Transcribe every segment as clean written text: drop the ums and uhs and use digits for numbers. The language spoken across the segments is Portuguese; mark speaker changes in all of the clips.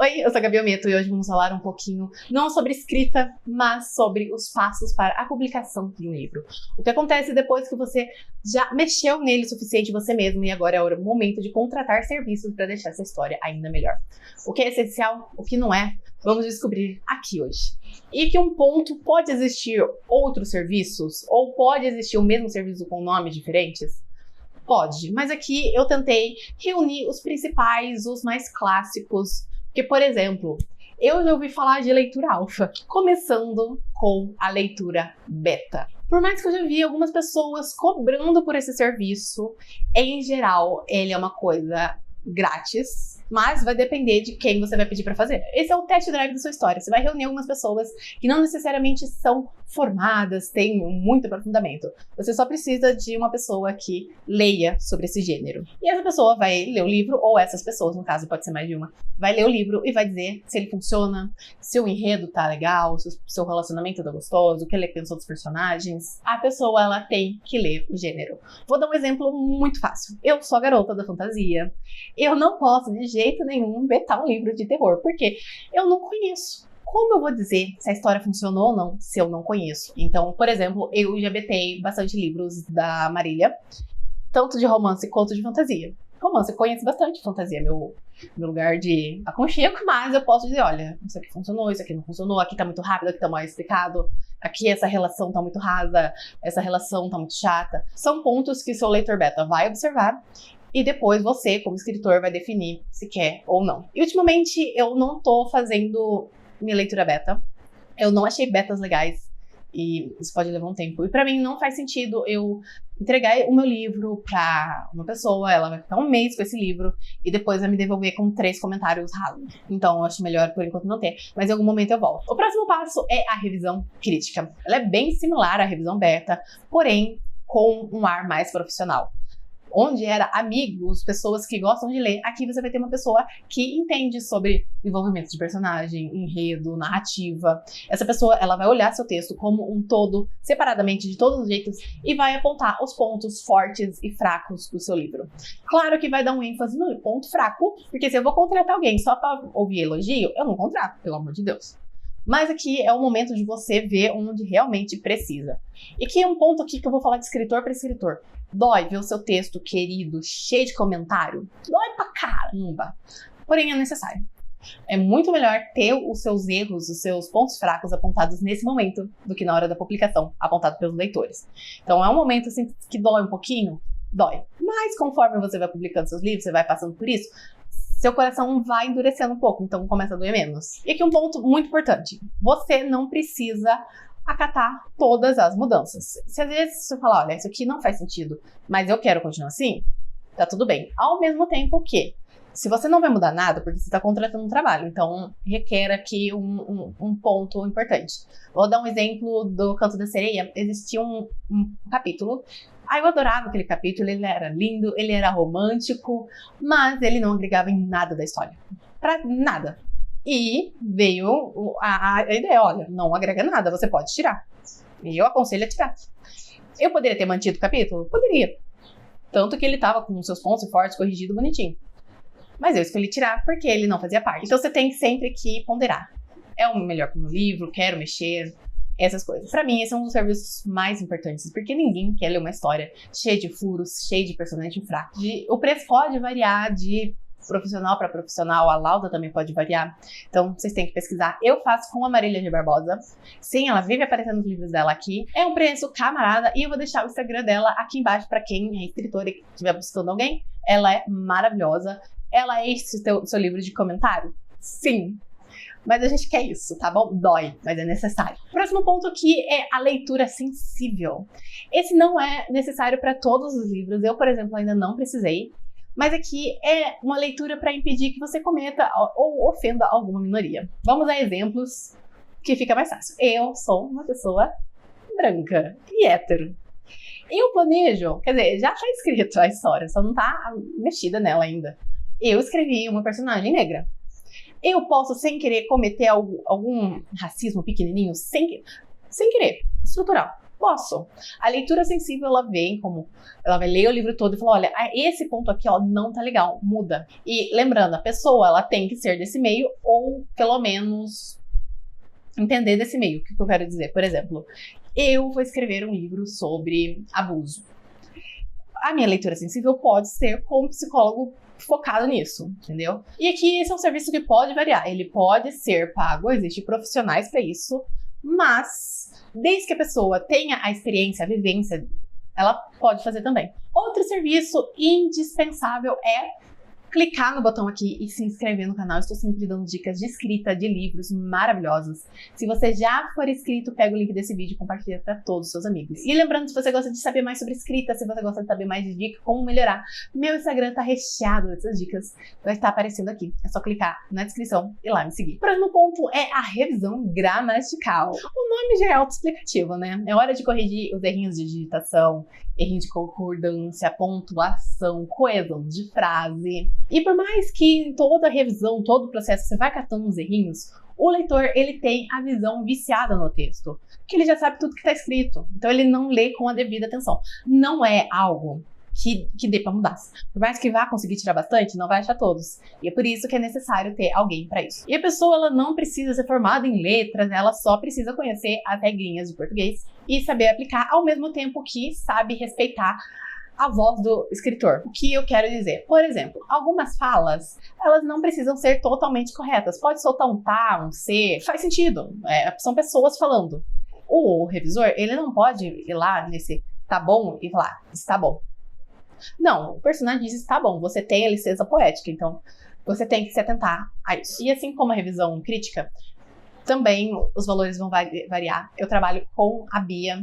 Speaker 1: Oi, eu sou a Gabi Ometo e hoje vamos falar um pouquinho, não sobre escrita, mas sobre os passos para a publicação de um livro. O que acontece depois que você já mexeu nele o suficiente você mesmo e agora é o momento de contratar serviços para deixar essa história ainda melhor. O que é essencial, o que não é, vamos descobrir aqui hoje. E que um ponto pode existir outros serviços ou pode existir o mesmo serviço com nomes diferentes? Pode, mas aqui eu tentei reunir os principais, os mais clássicos. Porque, por exemplo, eu já ouvi falar de leitura alfa, começando com a leitura beta. Por mais que eu já vi algumas pessoas cobrando por esse serviço, em geral, ele é uma coisa grátis, mas vai depender de quem você vai pedir para fazer. Esse é o test drive da sua história. Você vai reunir algumas pessoas que não necessariamente são formadas, têm muito aprofundamento. Você só precisa de uma pessoa que leia sobre esse gênero. E essa pessoa vai ler o livro, ou essas pessoas, no caso pode ser mais de uma, vai ler o livro e vai dizer se ele funciona, se o enredo tá legal, se o seu relacionamento tá gostoso, o que ele pensou dos personagens. A pessoa, ela tem que ler o gênero. Vou dar um exemplo muito fácil. Eu sou a garota da fantasia. Eu não posso de jeito nenhum betar um livro de terror, porque eu não conheço. Como eu vou dizer se a história funcionou ou não, se eu não conheço? Então, por exemplo, eu já betei bastante livros da Marília, tanto de romance quanto de fantasia. Romance, eu conheço bastante fantasia, meu lugar de aconchego, mas eu posso dizer, olha, isso aqui funcionou, isso aqui não funcionou, aqui tá muito rápido, aqui tá mal explicado, aqui essa relação tá muito rasa, essa relação tá muito chata. São pontos que seu leitor beta vai observar e depois você, como escritor, vai definir se quer ou não. E ultimamente eu não tô fazendo minha leitura beta, eu não achei betas legais. E isso pode levar um tempo. E pra mim não faz sentido eu entregar o meu livro pra uma pessoa, ela vai ficar um mês com esse livro e depois vai me devolver com 3 comentários rasos. Então eu acho melhor por enquanto não ter, mas em algum momento eu volto. O próximo passo é a revisão crítica. Ela é bem similar à revisão beta, porém com um ar mais profissional. Onde era amigos, pessoas que gostam de ler, aqui você vai ter uma pessoa que entende sobre desenvolvimento de personagem, enredo, narrativa. Essa pessoa, ela vai olhar seu texto como um todo, separadamente, de todos os jeitos, e vai apontar os pontos fortes e fracos do seu livro. Claro que vai dar um ênfase no ponto fraco, porque se eu vou contratar alguém só para ouvir elogio, eu não contrato, pelo amor de Deus. Mas aqui é o momento de você ver onde realmente precisa. E aqui é um ponto aqui que eu vou falar de escritor para escritor. Dói ver o seu texto querido, cheio de comentário? Dói pra caramba! Porém, é necessário. É muito melhor ter os seus erros, os seus pontos fracos apontados nesse momento do que na hora da publicação, apontado pelos leitores. Então é um momento assim, que dói um pouquinho? Dói. Mas conforme você vai publicando seus livros, você vai passando por isso, seu coração vai endurecendo um pouco, então começa a doer menos. E aqui um ponto muito importante. Você não precisa acatar todas as mudanças. Se às vezes você falar, olha, isso aqui não faz sentido, mas eu quero continuar assim, tá tudo bem. Ao mesmo tempo que, se você não vai mudar nada, porque você está contratando um trabalho, então requer aqui um ponto importante. Vou dar um exemplo do Canto da Sereia. Existia um capítulo. Eu adorava aquele capítulo, ele era lindo, ele era romântico, mas ele não agregava em nada da história. Pra nada. E veio a ideia, olha, não agrega nada, você pode tirar. E eu aconselho a tirar. Eu poderia ter mantido o capítulo? Poderia. Tanto que ele estava com seus pontos fortes, corrigido, bonitinho. Mas eu escolhi tirar porque ele não fazia parte. Então você tem sempre que ponderar. É o melhor para o meu livro, quero mexer, essas coisas. Pra mim, esse é um dos serviços mais importantes, porque ninguém quer ler uma história cheia de furos, cheia de personagem fraco. O preço pode variar de profissional para profissional, a lauda também pode variar, então vocês têm que pesquisar. Eu faço com a Marília G. Barbosa, sim, ela vive aparecendo nos livros dela aqui, é um preço camarada, e eu vou deixar o Instagram dela aqui embaixo para quem é escritora e estiver buscando alguém. Ela é maravilhosa. Ela enche o seu livro de comentário? Sim. Mas a gente quer isso, tá bom? Dói, mas é necessário. O próximo ponto aqui é a leitura sensível. Esse não é necessário para todos os livros. Eu, por exemplo, ainda não precisei. Mas aqui é uma leitura para impedir que você cometa ou ofenda alguma minoria. Vamos a exemplos que fica mais fácil. Eu sou uma pessoa branca e hétero. Eu planejo, quer dizer, já tá escrito a história, só não tá mexida nela ainda. Eu escrevi uma personagem negra. Eu posso, sem querer, cometer algum racismo pequenininho, sem querer, estrutural. Posso. A leitura sensível, ela vem como... Ela vai ler o livro todo e falar, olha, esse ponto aqui, ó, não tá legal, muda. E lembrando, a pessoa, ela tem que ser desse meio ou, pelo menos, entender desse meio. O que eu quero dizer? Por exemplo, eu vou escrever um livro sobre abuso. A minha leitura sensível pode ser com um psicólogo focado nisso, entendeu? E aqui esse é um serviço que pode variar. Ele pode ser pago, existem profissionais para isso, mas desde que a pessoa tenha a experiência, a vivência, ela pode fazer também. Outro serviço indispensável é clicar no botão aqui e se inscrever no canal. Estou sempre dando dicas de escrita de livros maravilhosos. Se você já for inscrito, pega o link desse vídeo e compartilha para todos os seus amigos. E lembrando, se você gosta de saber mais sobre escrita, se você gosta de saber mais de dicas, como melhorar, meu Instagram tá recheado dessas dicas. Vai estar aparecendo aqui. É só clicar na descrição e lá me seguir. O próximo ponto é a revisão gramatical. O nome já é autoexplicativo, né? É hora de corrigir os errinhos de digitação, errinho de concordância, pontuação, coesão de frase. E por mais que em toda a revisão, todo o processo, você vai catando uns errinhos, o leitor, ele tem a visão viciada no texto, que ele já sabe tudo que está escrito. Então ele não lê com a devida atenção. Não é algo que dê para mudar. Por mais que vá conseguir tirar bastante, não vai achar todos. E é por isso que é necessário ter alguém para isso. E a pessoa, ela não precisa ser formada em letras, ela só precisa conhecer as regrinhas de português e saber aplicar ao mesmo tempo que sabe respeitar a voz do escritor. O que eu quero dizer? Por exemplo, algumas falas, elas não precisam ser totalmente corretas. Pode soltar um tá, um c, faz sentido. São pessoas falando. O revisor, ele não pode ir lá nesse tá bom e falar, está bom. Não, o personagem diz está bom, você tem a licença poética, então você tem que se atentar a isso. E assim como a revisão crítica, também os valores vão variar. Eu trabalho com a Bia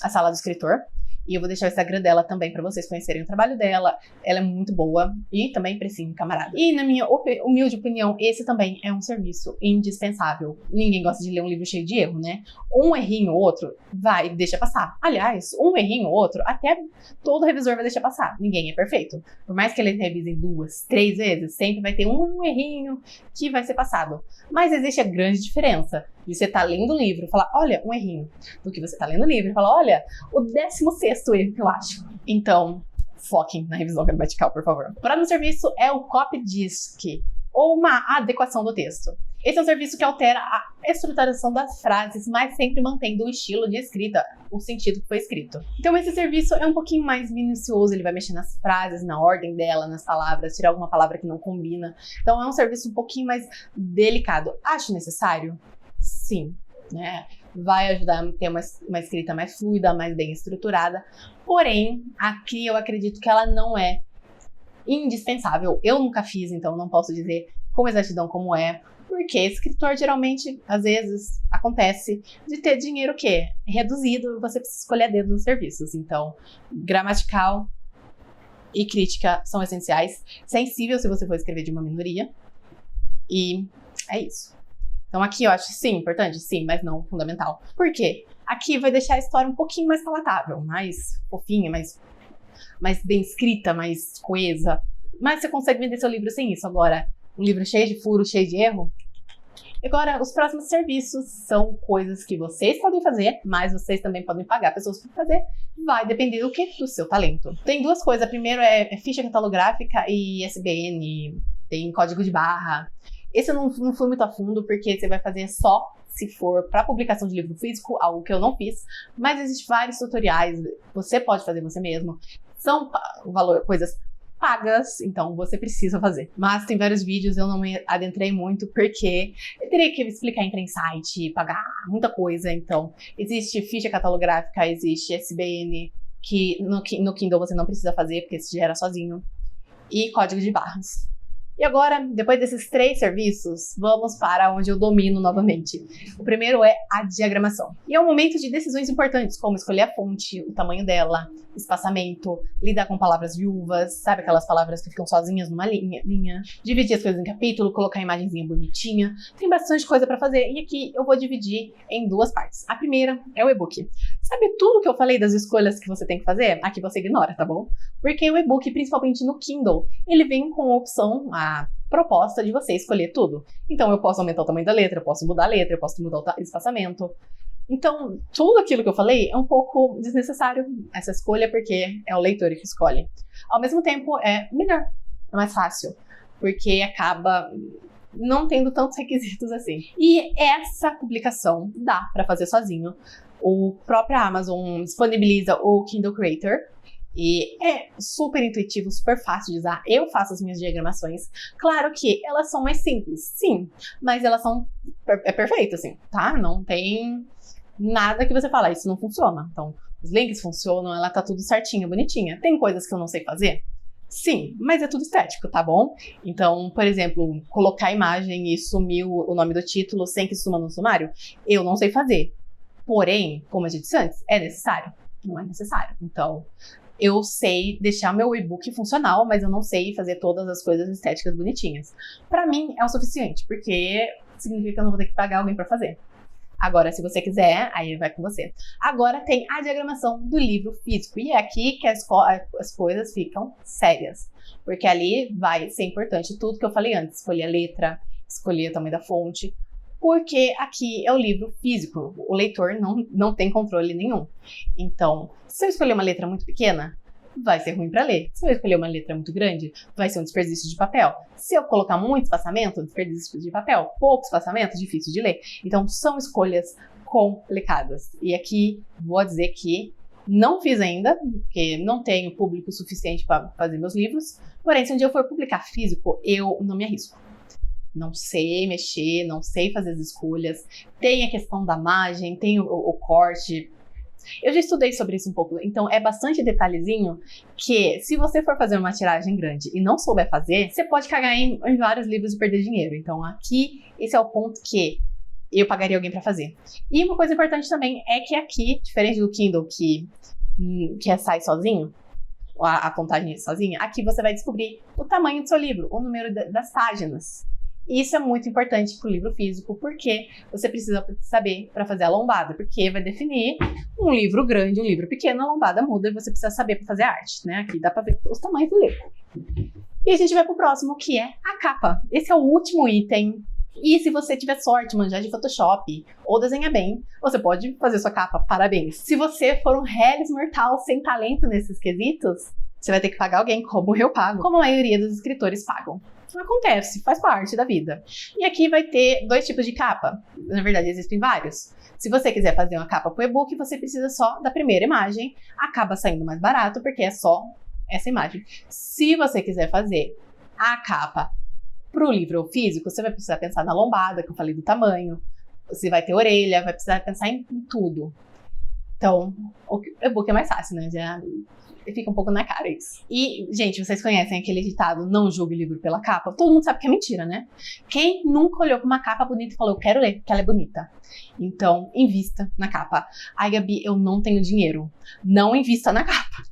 Speaker 1: A Sala do Escritor, e eu vou deixar o Instagram dela também para vocês conhecerem o trabalho dela. Ela é muito boa e também precinho, camarada. E na minha humilde opinião, esse também é um serviço indispensável. Ninguém gosta de ler um livro cheio de erro, né? Um errinho ou outro, deixa passar. Aliás, um errinho ou outro, até todo revisor vai deixar passar. Ninguém é perfeito. Por mais que eles revisem 2, 3 vezes, sempre vai ter um errinho que vai ser passado. Mas existe a grande diferença de você estar lendo o livro e falar, olha, um errinho, do que você está lendo o livro e falar, olha, o 16º erro que eu acho. Então, foquem na revisão gramatical, por favor. O próximo serviço é o copy-disc, ou uma adequação do texto. Esse é um serviço que altera a estruturação das frases, mas sempre mantendo o estilo de escrita, o sentido que foi escrito. Então esse serviço é um pouquinho mais minucioso, ele vai mexer nas frases, na ordem dela, nas palavras, tirar alguma palavra que não combina. Então é um serviço um pouquinho mais delicado. Acho necessário? Sim, né? Vai ajudar a ter uma escrita mais fluida, mais bem estruturada. Porém, aqui eu acredito que ela não é indispensável. Eu nunca fiz, então não posso dizer com exatidão como é. Porque escritor, geralmente, às vezes, acontece de ter dinheiro o quê? Reduzido, e você precisa escolher a dedo nos serviços. Então, gramatical e crítica são essenciais. Sensível, se você for escrever de uma minoria. E é isso. Então aqui eu acho sim, importante, sim, mas não fundamental. Por quê? Aqui vai deixar a história um pouquinho mais palatável, mais fofinha, mais bem escrita, mais coesa. Mas você consegue vender seu livro sem isso. Agora, um livro cheio de furo, cheio de erro. Agora, os próximos serviços são coisas que vocês podem fazer, mas vocês também podem pagar pessoas para fazer. Vai depender do quê? Do seu talento. Tem duas coisas. A primeira é ficha catalográfica e ISBN, tem código de barra. Esse eu não fui muito a fundo, porque você vai fazer só se for para publicação de livro físico, algo que eu não fiz. Mas existem vários tutoriais, você pode fazer você mesmo. São coisas pagas, então você precisa fazer. Mas tem vários vídeos, eu não me adentrei muito, porque eu teria que explicar, entrar em site, pagar muita coisa. Então, existe ficha catalográfica, existe ISBN, que no Kindle você não precisa fazer, porque se gera sozinho. E código de barras. E agora, depois desses 3 serviços, vamos para onde eu domino novamente. O primeiro é a diagramação. E é um momento de decisões importantes, como escolher a fonte, o tamanho dela, espaçamento, lidar com palavras viúvas, sabe aquelas palavras que ficam sozinhas numa linha, dividir as coisas em capítulo, colocar a imagenzinha bonitinha. Tem bastante coisa para fazer e aqui eu vou dividir em 2 partes. A primeira é o e-book. Sabe tudo que eu falei das escolhas que você tem que fazer? Aqui você ignora, tá bom? Porque o e-book, principalmente no Kindle, ele vem com a opção, a proposta de você escolher tudo. Então eu posso aumentar o tamanho da letra, eu posso mudar a letra, eu posso mudar o espaçamento. Então, tudo aquilo que eu falei é um pouco desnecessário, essa escolha, porque é o leitor que escolhe. Ao mesmo tempo, é melhor, é mais fácil, porque acaba não tendo tantos requisitos assim. E essa publicação dá para fazer sozinho. O próprio Amazon disponibiliza o Kindle Creator, e é super intuitivo, super fácil de usar. Eu faço as minhas diagramações. Claro que elas são mais simples, sim, mas elas são perfeito, assim, tá? Não tem nada que você fala, isso não funciona. Então, os links funcionam, ela tá tudo certinho, bonitinha. Tem coisas que eu não sei fazer? Sim, mas é tudo estético, tá bom? Então, por exemplo, colocar a imagem e sumir o nome do título sem que suma no sumário, eu não sei fazer. Porém, como eu disse antes, é necessário? Não é necessário. Então, eu sei deixar meu e-book funcional, mas eu não sei fazer todas as coisas estéticas bonitinhas. Pra mim, é o suficiente, porque significa que eu não vou ter que pagar alguém pra fazer. Agora, se você quiser, aí vai com você. Agora tem a diagramação do livro físico. E é aqui que as coisas ficam sérias. Porque ali vai ser importante tudo que eu falei antes. Escolher a letra, escolher o tamanho da fonte. Porque aqui é o livro físico. O leitor não tem controle nenhum. Então, se eu escolher uma letra muito pequena, vai ser ruim para ler. Se eu escolher uma letra muito grande, vai ser um desperdício de papel. Se eu colocar muito espaçamento, desperdício de papel. Pouco espaçamento, difícil de ler. Então, são escolhas complicadas. E aqui, vou dizer que não fiz ainda, porque não tenho público suficiente para fazer meus livros. Porém, se um dia eu for publicar físico, eu não me arrisco. Não sei mexer, não sei fazer as escolhas. Tem a questão da margem, tem o corte. Eu já estudei sobre isso um pouco, então é bastante detalhezinho que, se você for fazer uma tiragem grande e não souber fazer, você pode cagar em vários livros e perder dinheiro. Então aqui, esse é o ponto que eu pagaria alguém para fazer. E uma coisa importante também é que aqui, diferente do Kindle, que sai sozinho, a contagem sozinha, aqui você vai descobrir o tamanho do seu livro, o número das páginas. Isso é muito importante para o livro físico, porque você precisa saber para fazer a lombada, porque vai definir um livro grande, um livro pequeno, a lombada muda e você precisa saber para fazer arte, né? Aqui dá para ver os tamanhos do livro. E a gente vai pro próximo, que é a capa. Esse é o último item. E se você tiver sorte, manjar de Photoshop ou desenhar bem, você pode fazer sua capa, parabéns. Se você for um hellis mortal sem talento nesses quesitos, você vai ter que pagar alguém, como eu pago, como a maioria dos escritores pagam. Acontece, faz parte da vida. E aqui vai ter 2 tipos de capa. Na verdade, existem vários. Se você quiser fazer uma capa para o e-book, você precisa só da primeira imagem. Acaba saindo mais barato, porque é só essa imagem. Se você quiser fazer a capa para o livro físico, você vai precisar pensar na lombada, que eu falei do tamanho. Você vai ter orelha, vai precisar pensar em tudo. Então, o e-book é mais fácil, né? Já fica um pouco na cara isso. E, gente, vocês conhecem aquele ditado, não julgue o livro pela capa? Todo mundo sabe que é mentira, né? Quem nunca olhou pra uma capa bonita e falou, eu quero ler, porque ela é bonita? Então, invista na capa. Ai, Gabi, eu não tenho dinheiro. Não invista na capa,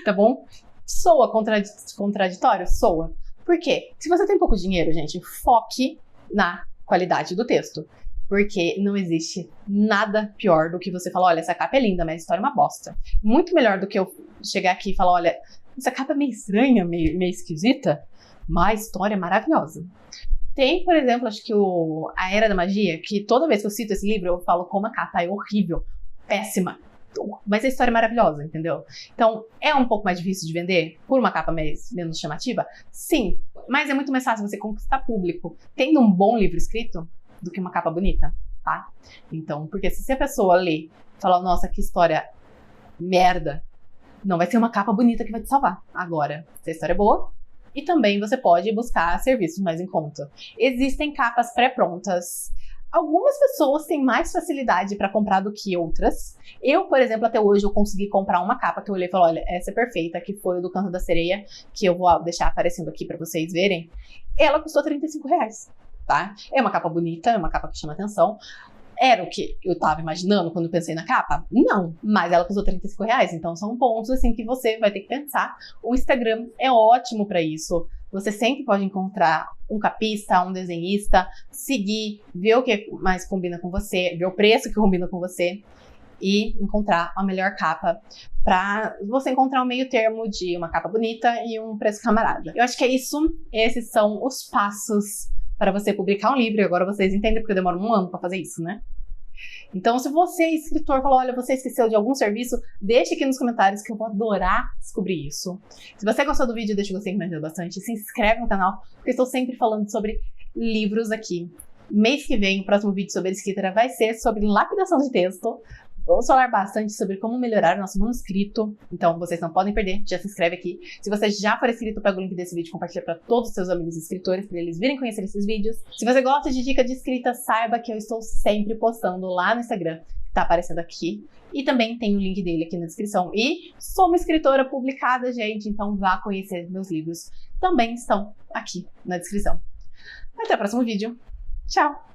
Speaker 1: tá bom? Soa contraditório? Soa. Por quê? Se você tem pouco dinheiro, gente, foque na qualidade do texto. Porque não existe nada pior do que você falar, olha, essa capa é linda, mas a história é uma bosta. Muito melhor do que eu chegar aqui e falar, olha, essa capa é meio estranha, meio esquisita, mas a história é maravilhosa. Tem, por exemplo, acho que A Era da Magia, que toda vez que eu cito esse livro, eu falo como a capa é horrível, péssima. Mas a história é maravilhosa, entendeu? Então, é um pouco mais difícil de vender por uma capa menos chamativa? Sim, mas é muito mais fácil você conquistar público tendo um bom livro escrito do que uma capa bonita, tá? Então, porque se a pessoa ler e falar, nossa, que história merda, não vai ser uma capa bonita que vai te salvar. Agora, se a história é boa, e também você pode buscar serviços mais em conta. Existem capas pré-prontas. Algumas pessoas têm mais facilidade para comprar do que outras. Eu, por exemplo, até hoje eu consegui comprar uma capa que eu olhei e falei, olha, essa é perfeita, que foi o do Canto da Sereia, que eu vou deixar aparecendo aqui para vocês verem. Ela custou R$35. Tá? É uma capa bonita, é uma capa que chama atenção. Era o que eu tava imaginando quando eu pensei na capa? Não, mas ela custou R$35, então são pontos assim que você vai ter que pensar. O Instagram é ótimo para isso. Você sempre pode encontrar um capista, um desenhista, seguir, ver o que mais combina com você, ver o preço que combina com você e encontrar a melhor capa para você encontrar um meio termo de uma capa bonita e um preço camarada. Eu acho que é isso. Esses são os passos para você publicar um livro, e agora vocês entendem porque eu demoro 1 ano para fazer isso, né? Então, se você é escritor, falou, olha, você esqueceu de algum serviço, deixe aqui nos comentários que eu vou adorar descobrir isso. Se você gostou do vídeo, deixa o gostei que me ajuda bastante. Se inscreve no canal, porque eu estou sempre falando sobre livros aqui. Mês que vem, o próximo vídeo sobre escrita vai ser sobre lapidação de texto. Vamos falar bastante sobre como melhorar o nosso manuscrito, então vocês não podem perder, já se inscreve aqui. Se você já for inscrito, pega o link desse vídeo e compartilha para todos os seus amigos escritores, para eles virem conhecer esses vídeos. Se você gosta de dica de escrita, saiba que eu estou sempre postando lá no Instagram, que tá aparecendo aqui. E também tem o link dele aqui na descrição. E sou uma escritora publicada, gente, então vá conhecer meus livros. Também estão aqui na descrição. Até o próximo vídeo. Tchau!